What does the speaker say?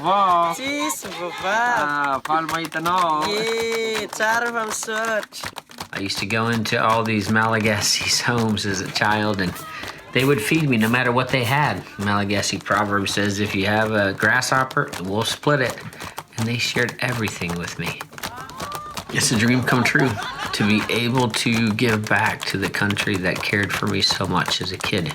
vovó. Sis, vovó. Palma itanong. Yeah, tsara mamsot. I used to go into all these Malagasy homes as a child, and they would feed me no matter what they had. Malagasy proverb says, if you have a grasshopper, we'll split it. And they shared everything with me. It's a dream come true to be able to give back to the country that cared for me so much as a kid.